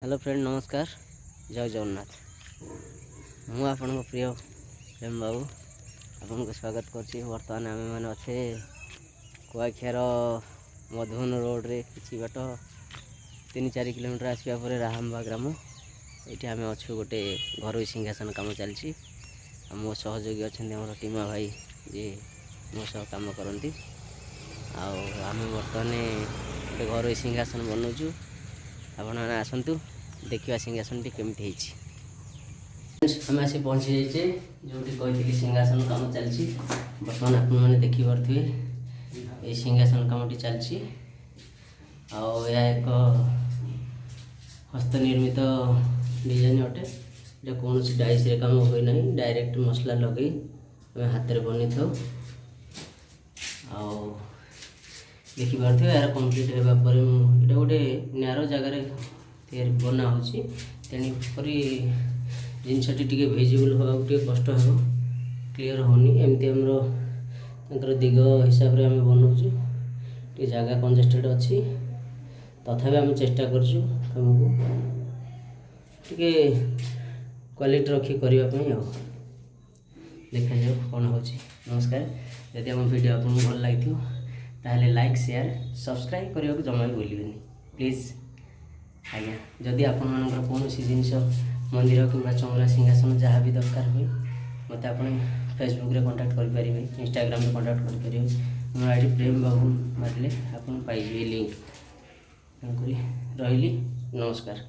Hello friend नमस्कार जय जगन्नाथ मु आपण प्रिय प्रेम बाबू आपन को स्वागत करछि। वर्तमान आम मैंने अच्छे कुआखियार मधुबन रोड रे किसी बाट 3-4 किलोमीटर आसवा पर राहम्बा ग्राम ये आम अच्छु गोटे घर सिंहासन कम चलती। मो सहयोगी अच्छा मोर टीमा भाई जी मो सह कम करती आम बर्तमान गोटे घर सिंहासन बनाऊँ। आपण मैंने आसतु देखा सिंहासन टी केमती आम आसी पहुँची जाइए जो कही सिंहासन कम चलती। बर्तमान आप देखिपे ये सिंहासन कमटी चलती एक हस्तनिर्मित डिजाइन अटे जो कौन डाइस कम हुए ना डायरेक्ट मसला लगे हाथ में बनी था देखिपे यार कम्प्लीट होगापर ये गोटे नैरो जगार बना हो तेणुक जिनसटी टी भिजिबल होगा कष्ट हो क्लीयर होनी एमती आमर दिग हिसाब से आम बनाऊँ टे जगह कंजेस्टेड अच्छी तथापि आम चेष्टा करछु तुमको टे क्वालिटी रखी करने देखा जाओ कौन हो। नमस्कार यदि आम वीडियो आपको भल लगी ताहले लाइक शेयर सब्सक्राइब करने को जमा भी भूलें प्लीज आज्ञा। जदि आपण कौन जिनस मंदिर कि चंद्रा सिंहासन जहाँ भी दरकार हुए मत आप फेसबुक रे कांटेक्ट करेंगे इंस्टाग्राम रे कांटेक्ट करेंगे मोर आईडी प्रेम बाबू मारे आप पाइबे लिंक तेणुक रही नमस्कार।